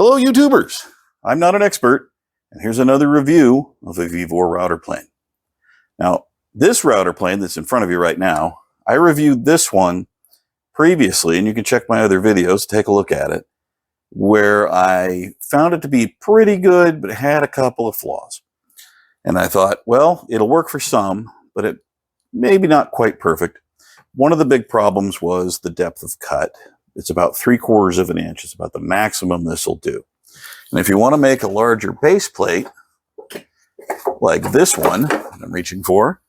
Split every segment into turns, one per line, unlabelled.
Hello YouTubers, I'm not an expert, and here's another review of a Vevor router plane. Now, this router plane that's in front of you right now, I reviewed this one previously, and you can check my other videos, take a look at it, where I found it to be pretty good, but it had a couple of flaws. And I thought, well, it'll work for some, but it maybe not quite perfect. One of the big problems was the depth of cut. It's about 3/4 of an inch. It's about the maximum this will do. And if you want to make a larger base plate, like this one I'm reaching for,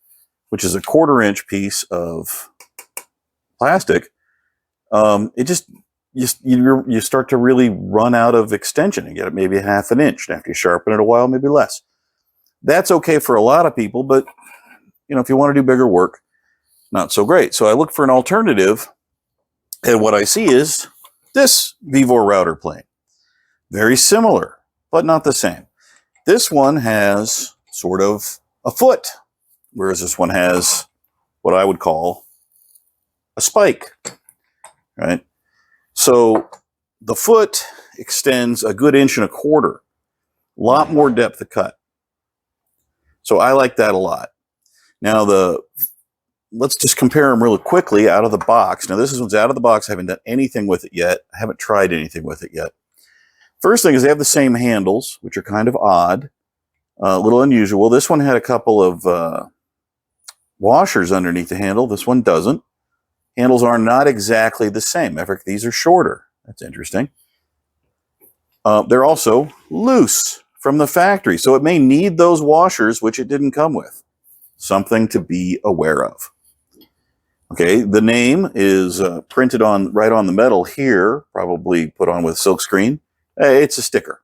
which is a 1/4 inch piece of plastic, it just you start to really run out of extension and get it maybe 1/2 inch. And after you sharpen it a while, maybe less. That's okay for a lot of people, but if you want to do bigger work, not so great. So I looked for an alternative. And what I see is this Vevor router plane. Very similar, but not the same. This one has sort of a foot, whereas this one has what I would call a spike, right? So the foot extends a good 1.25 inches, a lot more depth of cut. So I like that a lot. Now let's just compare them really quickly out of the box. Now this one's out of the box. I haven't done anything with it yet. I haven't tried anything with it yet. First thing is they have the same handles, which are kind of odd, a little unusual. This one had a couple of washers underneath the handle. This one doesn't. Handles are not exactly the same. In fact, these are shorter. That's interesting. They're also loose from the factory, so it may need those washers, which it didn't come with. Something to be aware of. Okay, the name is printed on right on the metal here, probably put on with silk screen. It's a sticker.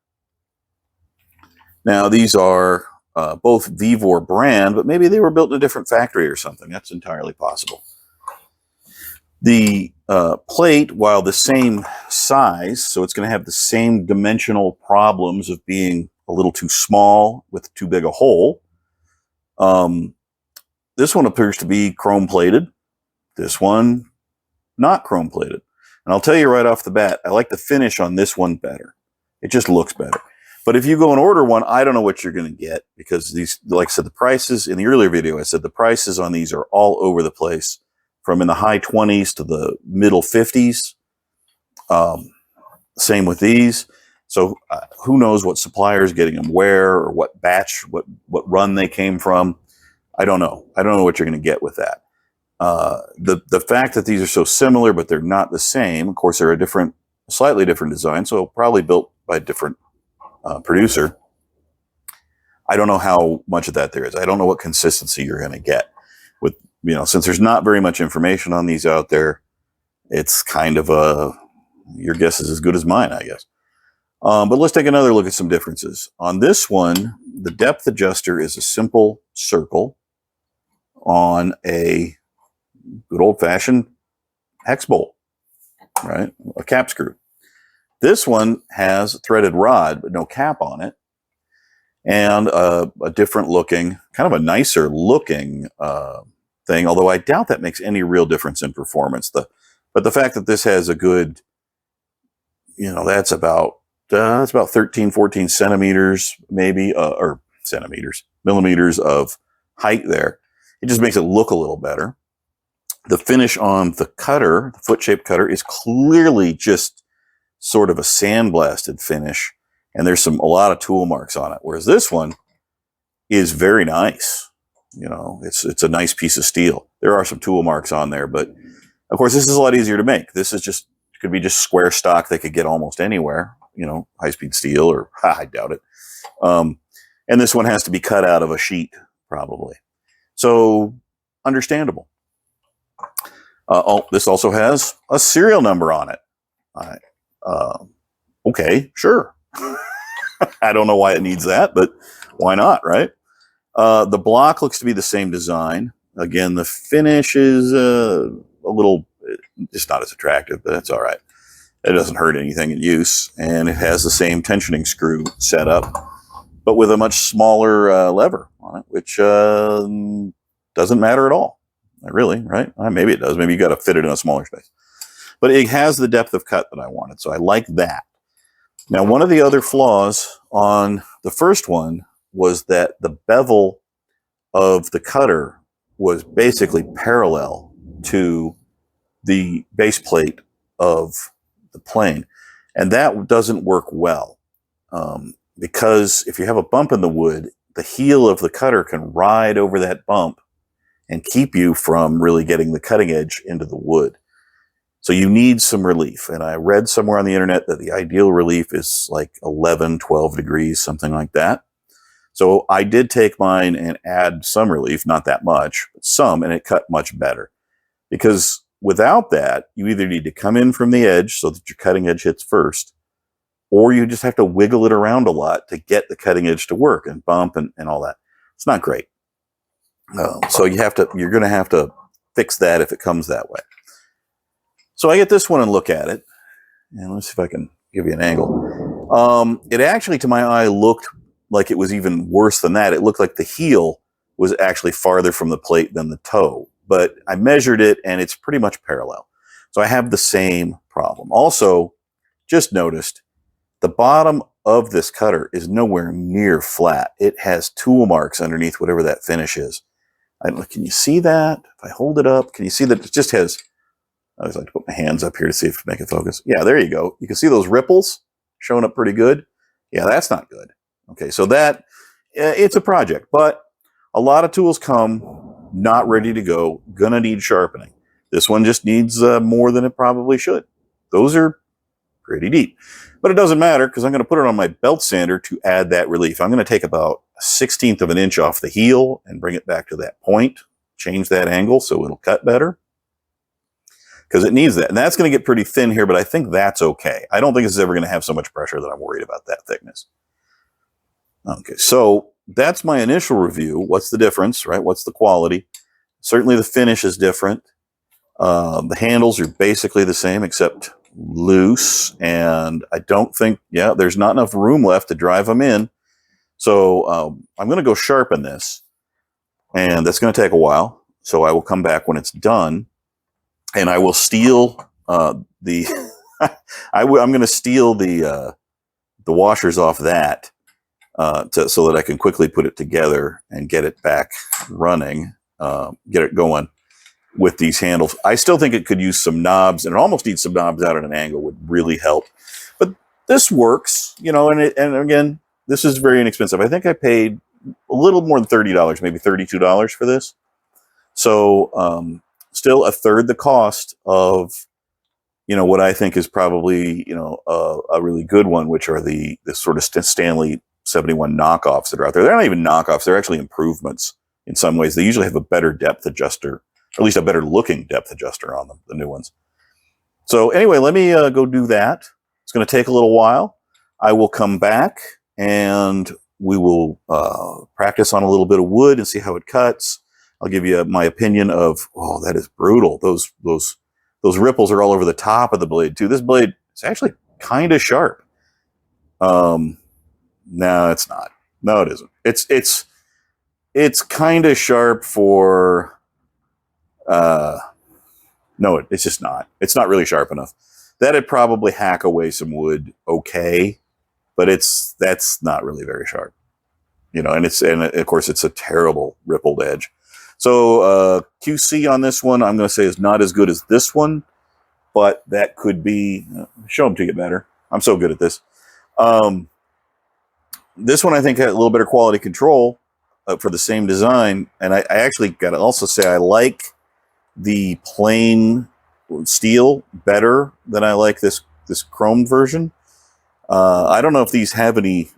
Now these are both Vevor brand, but maybe they were built in a different factory or something. That's entirely possible. The plate, while the same size, so it's going to have the same dimensional problems of being a little too small with too big a hole. This one appears to be chrome plated. This one, not chrome plated. And I'll tell you right off the bat, I like the finish on this one better. It just looks better. But if you go and order one, I don't know what you're going to get, because these, like I said, the prices in the earlier video, I said the prices on these are all over the place, from in the high 20s to the middle 50s. Same with these. So who knows what supplier's getting them where, or what batch, what run they came from. I don't know. I don't know what you're going to get with that. The fact that these are so similar, but they're not the same. Of course, they're a slightly different design, so probably built by a different producer. I don't know how much of that there is. I don't know what consistency you're going to get with, since there's not very much information on these out there. It's kind of your guess is as good as mine, I guess. But let's take another look at some differences. On this one, the depth adjuster is a simple circle on a good old-fashioned hex bolt, right? A cap screw. This one has a threaded rod, but no cap on it, and a different looking, kind of a nicer looking thing, although I doubt that makes any real difference in performance. But the fact that this has a good, that's about 13, 14 centimeters, maybe, or millimeters of height there. It just makes it look a little better. The finish on the cutter, the foot-shaped cutter, is clearly just sort of a sandblasted finish, and there's a lot of tool marks on it. Whereas this one is very nice. It's a nice piece of steel. There are some tool marks on there, but of course this is a lot easier to make. This is could be just square stock they could get almost anywhere. High-speed steel, or I doubt it. And this one has to be cut out of a sheet, probably. So, understandable. This also has a serial number on it. Okay, sure. I don't know why it needs that, but why not, right? The block looks to be the same design. Again, the finish is a little, just not as attractive, but that's all right. It doesn't hurt anything in use, and it has the same tensioning screw set up, but with a much smaller lever on it, which doesn't matter at all. Really, right? Maybe it does. Maybe you got to fit it in a smaller space. But it has the depth of cut that I wanted, so I like that. Now, one of the other flaws on the first one was that the bevel of the cutter was basically parallel to the base plate of the plane. And that doesn't work well because if you have a bump in the wood, the heel of the cutter can ride over that bump and keep you from really getting the cutting edge into the wood. So you need some relief. And I read somewhere on the internet that the ideal relief is like 11, 12 degrees, something like that. So I did take mine and add some relief, not that much, but some, and it cut much better. Because without that, you either need to come in from the edge so that your cutting edge hits first, or you just have to wiggle it around a lot to get the cutting edge to work and bump and all that. It's not great. So you're going to have to fix that if it comes that way. So I get this one and look at it, and let's see if I can give you an angle. It actually, to my eye, looked like it was even worse than that. It looked like the heel was actually farther from the plate than the toe, but I measured it and it's pretty much parallel. So I have the same problem. Also, just noticed the bottom of this cutter is nowhere near flat. It has tool marks underneath whatever that finish is. Can you see that? If I hold it up, can you see that it just has, I always like to put my hands up here to see if to make it focus. Yeah, there you go. You can see those ripples showing up pretty good. Yeah, that's not good. Okay, so that, it's a project, but a lot of tools come not ready to go, gonna need sharpening. This one just needs more than it probably should. Those are pretty deep, but it doesn't matter because I'm gonna put it on my belt sander to add that relief. I'm gonna take about 1/16 of an inch off the heel and bring it back to that point, change that angle so it'll cut better because it needs that. And that's gonna get pretty thin here, but I think that's okay. I don't think this is ever gonna have so much pressure that I'm worried about that thickness. Okay, so that's my initial review. What's the difference, right? What's the quality? Certainly the finish is different. The handles are basically the same except loose. And I don't think, there's not enough room left to drive them in. So I'm going to go sharpen this. And that's going to take a while. So I will come back when it's done. And I will steal I'm going to steal the washers off that. So that I can quickly put it together and get it back running, get it going with these handles. I still think it could use some knobs, and it almost needs some knobs out at an angle would really help. But this works, and again, this is very inexpensive. I think I paid a little more than $30, maybe $32 for this. So still a third the cost of, what I think is probably, a really good one, which are the sort of Stanley 71 knockoffs that are out there. They're not even knockoffs. They're actually improvements in some ways. They usually have a better depth adjuster, or at least a better looking depth adjuster on them, the new ones. So anyway, let me go do that. It's going to take a little while. I will come back and we will practice on a little bit of wood and see how it cuts. I'll give you my opinion of, that is brutal. Those ripples are all over the top of the blade too. This blade is actually kind of sharp. No, it's not. No, it isn't. It's kind of sharp for, no, it's just not. It's not really sharp enough. That'd probably hack away some wood okay, but that's not really very sharp. And of course it's a terrible rippled edge. So QC on this one, I'm going to say is not as good as this one, but that could be, show them to you better. I'm so good at this. This one I think had a little better quality control for the same design. And I actually got to also say I like the plain steel better than I like this chrome version. I don't know if these have any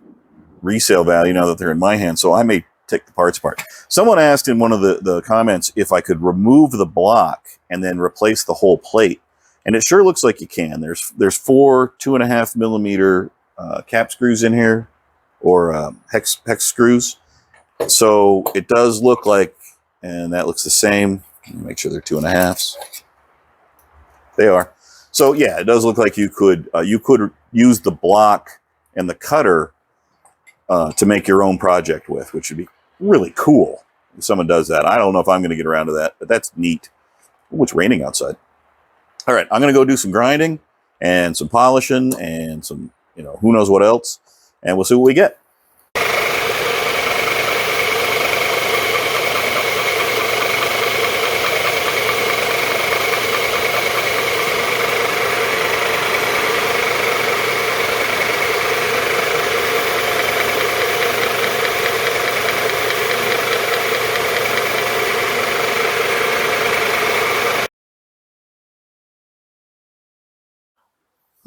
resale value now that they're in my hand, so I may take the parts apart. Someone asked in one of the comments if I could remove the block and then replace the whole plate. And it sure looks like you can. There's 4 2.5 millimeter cap screws in here, or hex screws. So it does look like, and that looks the same. Make sure they're 2.5s. They are. So yeah, it does look like you could use the block and the cutter to make your own project with, which would be really cool if someone does that. I don't know if I'm going to get around to that, but that's neat. Ooh, it's raining outside. All right, I'm going to go do some grinding and some polishing and some who knows what else, and we'll see what we get.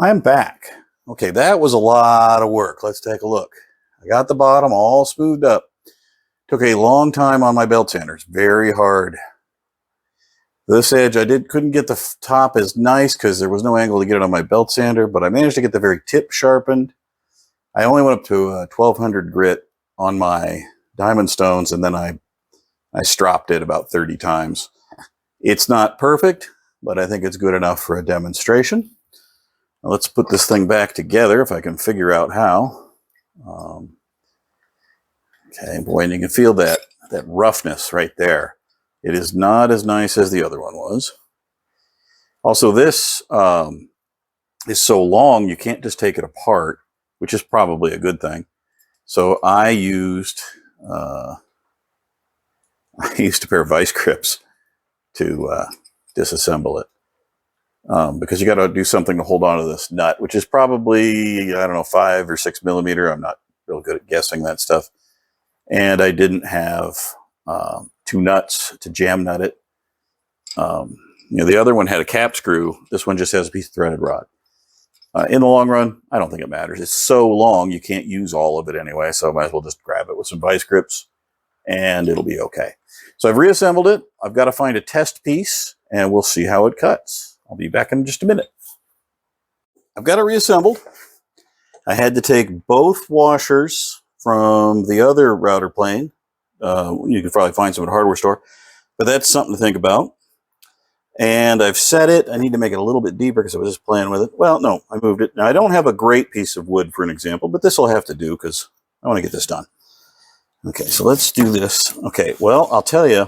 I'm back. Okay, that was a lot of work. Let's take a look. I got the bottom all smoothed up. Took a long time on my belt sander. It's very hard. This edge, I couldn't get the top as nice because there was no angle to get it on my belt sander, but I managed to get the very tip sharpened. I only went up to 1200 grit on my diamond stones, and then I stropped it about 30 times. It's not perfect, but I think it's good enough for a demonstration. Now let's put this thing back together if I can figure out how. Okay, boy, and you can feel that roughness right there. It is not as nice as the other one was. Also, this is so long, you can't just take it apart, which is probably a good thing. So I used a pair of vice grips to disassemble it. Because you got to do something to hold on to this nut, which is probably, I don't know, 5 or 6 millimeter. I'm not real good at guessing that stuff. And I didn't have 2 nuts to jam nut it. The other one had a cap screw. This one just has a piece of threaded rod. In the long run, I don't think it matters. It's so long, you can't use all of it anyway, so I might as well just grab it with some vice grips, and it'll be okay. So I've reassembled it. I've got to find a test piece, and we'll see how it cuts. I'll be back in just a minute. I've got it reassembled. I had to take both washers from the other router plane. You can probably find some at a hardware store, but that's something to think about. And I've set it. I need to make it a little bit deeper because I was just playing with it. Well, no, I moved it. Now, I don't have a great piece of wood for an example, but this will have to do because I want to get this done. Okay, so let's do this. Okay, well, I'll tell you,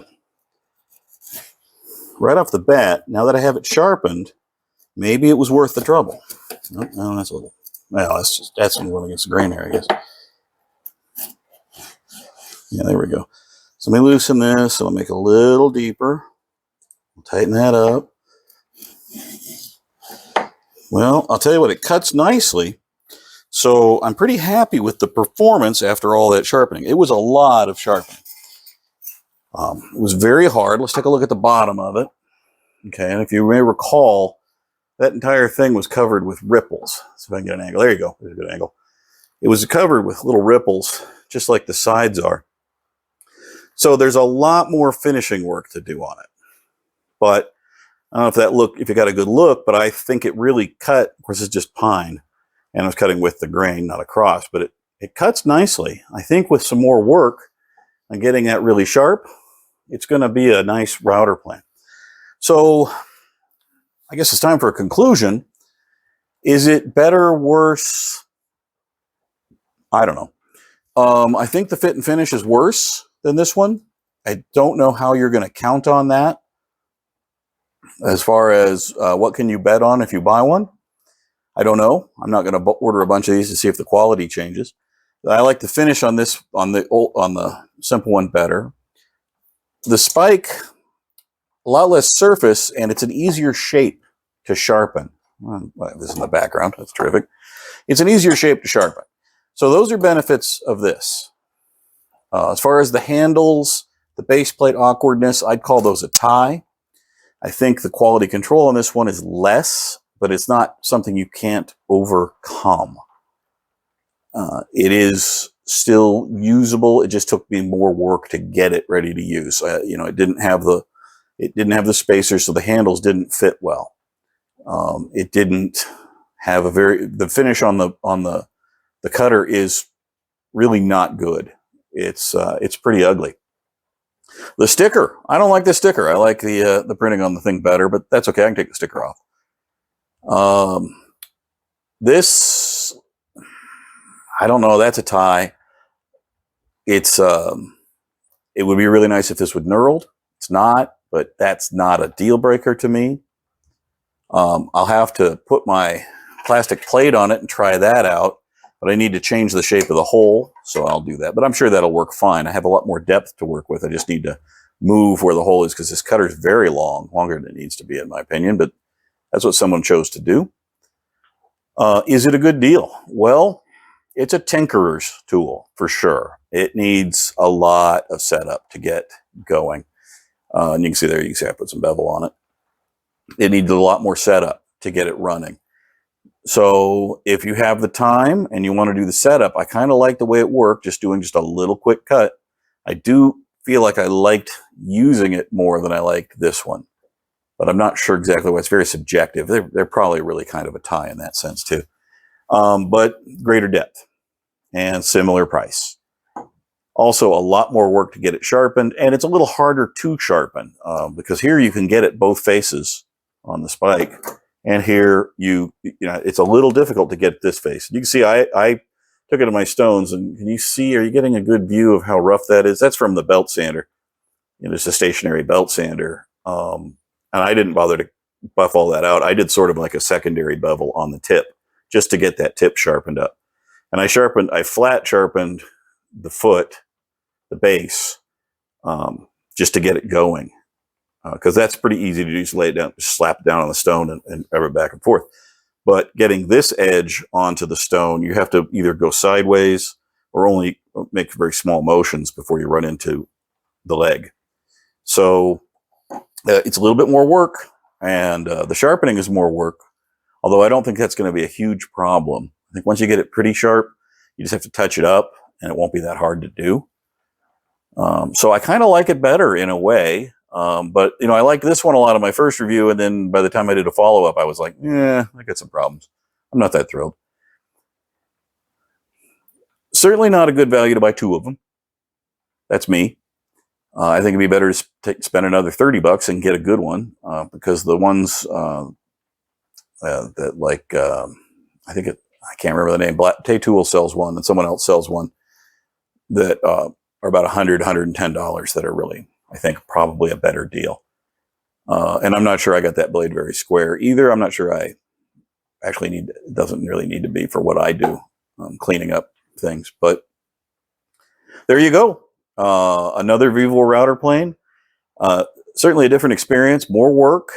right off the bat, now that I have it sharpened, maybe it was worth the trouble. Oh, no, that's a little, well, that's going against the grain there, I guess. Yeah, there we go. So let me loosen this, and I'll make it a little deeper. I'll tighten that up. Well, I'll tell you what, it cuts nicely. So I'm pretty happy with the performance after all that sharpening. It was a lot of sharpening. It was very hard. Let's take a look at the bottom of it. Okay, and if you may recall, that entire thing was covered with ripples. So if I can get an angle. There you go. There's a good angle. It was covered with little ripples, just like the sides are. So there's a lot more finishing work to do on it. But I don't know if you got a good look, but I think it really cut. Of course, it's just pine, and I was cutting with the grain, not across, but it cuts nicely. I think with some more work on getting that really sharp, it's going to be a nice router plane. So I guess it's time for a conclusion. Is it better or worse? I don't know. I think the fit and finish is worse than this one. I don't know how you're going to count on that as far as what can you bet on if you buy one. I don't know. I'm not going to order a bunch of these to see if the quality changes. I like the finish on this on the simple one better. The spike, a lot less surface, and it's an easier shape to sharpen. Well, this is in the background. That's terrific. It's an easier shape to sharpen. So those are benefits of this. As far as the handles, the base plate awkwardness, I'd call those a tie. I think the quality control on this one is less, but it's not something you can't overcome. It is still usable. It just took me more work to get it ready to use. It didn't have the spacers, so the handles didn't fit well. It didn't have the finish on the cutter is really not good. It's pretty ugly. The sticker, I don't like the sticker. I like the printing on the thing better, but that's okay. I can take the sticker off. This, I don't know. That's a tie. It would be really nice if this would knurled. It's not, but that's not a deal breaker to me. I'll have to put my plastic plate on it and try that out, but I need to change the shape of the hole, so I'll do that. But I'm sure that'll work fine. I have a lot more depth to work with. I just need to move where the hole is because this cutter is very long, longer than it needs to be in my opinion, but that's what someone chose to do. Is it a good deal? Well, it's a tinkerer's tool for sure. It needs a lot of setup to get going. And you can see there, you can see I put some bevel on it. It needs a lot more setup to get it running. So if you have the time and you want to do the setup, I kind of like the way it worked, just doing just a little quick cut. I do feel like I liked using it more than I liked this one, but I'm not sure exactly why. It's very subjective. They're probably really kind of a tie in that sense too. But greater depth and similar price. Also, a lot more work to get it sharpened, and it's a little harder to sharpen because here you can get it both faces on the spike, and here you know it's a little difficult to get this face. You can see I took it to my stones, and can you see? Are you getting a good view of how rough that is? That's from the belt sander. You know, it's a stationary belt sander, and I didn't bother to buff all that out. I did sort of like a secondary bevel on the tip just to get that tip sharpened up, and I flat sharpened the foot, the base, just to get it going, because that's pretty easy to do. Just lay it down, just slap it down on the stone and rub it back and forth. But getting this edge onto the stone, you have to either go sideways or only make very small motions before you run into the leg. So it's a little bit more work, and the sharpening is more work, although I don't think that's going to be a huge problem. I think once you get it pretty sharp, you just have to touch it up, and it won't be that hard to do. So I kind of like it better in a way. But, you know, I liked this one a lot in my first review, and then by the time I did a follow-up, I was like, I got some problems. I'm not that thrilled. Certainly not a good value to buy two of them. That's me. I think it'd be better to spend another $30 and get a good one, because the ones that like, I can't remember the name, Tay-Tool sells one, and someone else sells one that are about $100, $110 that are really, I think, probably a better deal. And I'm not sure I got that blade very square either. I'm not sure I actually it doesn't really need to be for what I do, cleaning up things. But there you go. Another Vevor router plane. Certainly a different experience, more work,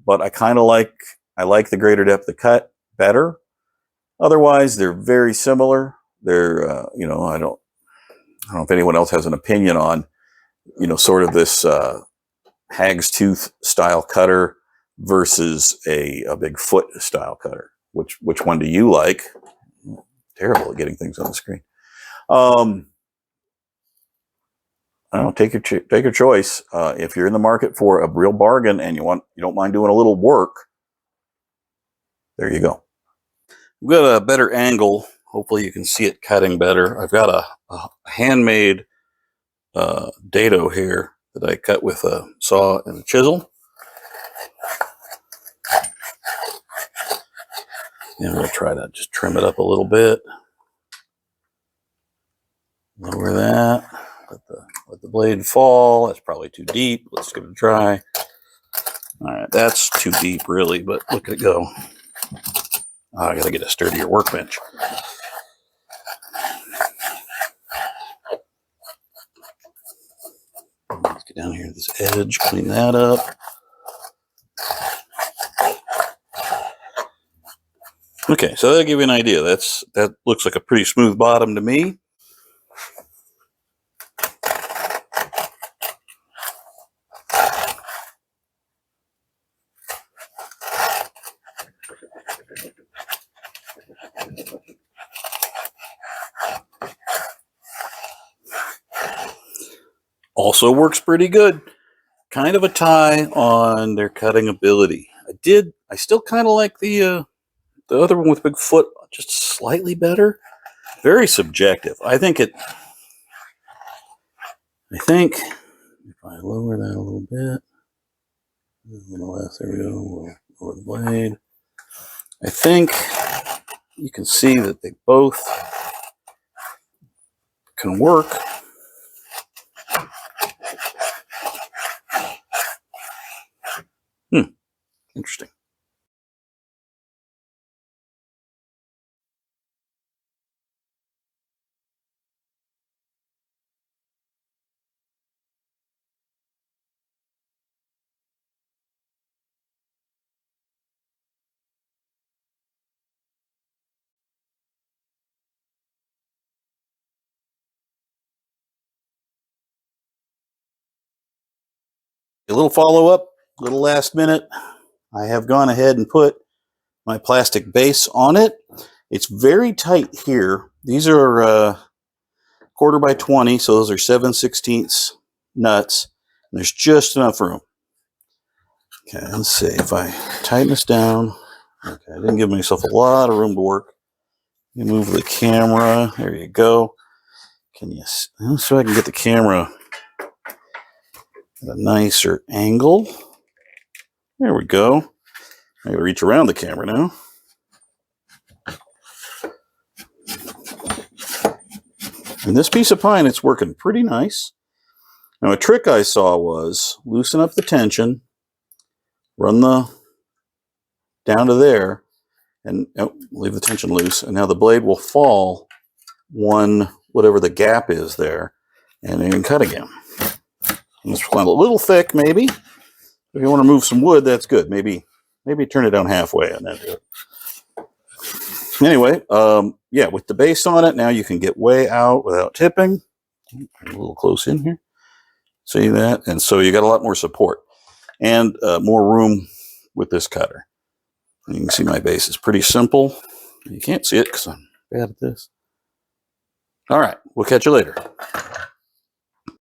but I like the greater depth of cut better. Otherwise, they're very similar. They're, you know, I don't know if anyone else has an opinion on, you know, sort of this hag's tooth style cutter versus a big foot style cutter. Which one do you like? Terrible at getting things on the screen. I don't know, take your choice. If you're in the market for a real bargain and you don't mind doing a little work, there you go. I've got a better angle. Hopefully you can see it cutting better. I've got a handmade dado here that I cut with a saw and a chisel. And I'm going to try to just trim it up a little bit. Lower that. Let the blade fall. That's probably too deep. Let's give it a try. All right, that's too deep really, but look at it go. Oh, I got to get a sturdier workbench. Let's get down here to this edge, clean that up. Okay, so that'll give you an idea. That looks like a pretty smooth bottom to me. Also works pretty good. Kind of a tie on their cutting ability. I still kind of like the other one with big foot just slightly better. Very subjective. I think if I lower that a little bit, there we go, we'll lower the blade. I think you can see that they both can work. Interesting. A little follow-up, a little last minute. I have gone ahead and put my plastic base on it. It's very tight here. These are 1/4 by 20, so those are 7/16 nuts. And there's just enough room. Okay, let's see if I tighten this down. Okay, I didn't give myself a lot of room to work. Let me move the camera. There you go. Can you? Let's see if I can get the camera at a nicer angle. There we go. I gotta reach around the camera now. And this piece of pine, it's working pretty nice. Now, a trick I saw was loosen up the tension, run the down to there, and leave the tension loose. And now the blade will fall whatever the gap is there, and then you can cut again. And it's a little thick, maybe. If you want to move some wood, that's good. Maybe turn it down halfway and then do it. Anyway, yeah, with the base on it, now you can get way out without tipping. A little close in here. See that? And so you got a lot more support and more room with this cutter. And you can see my base is pretty simple. You can't see it because I'm bad at this. All right, we'll catch you later.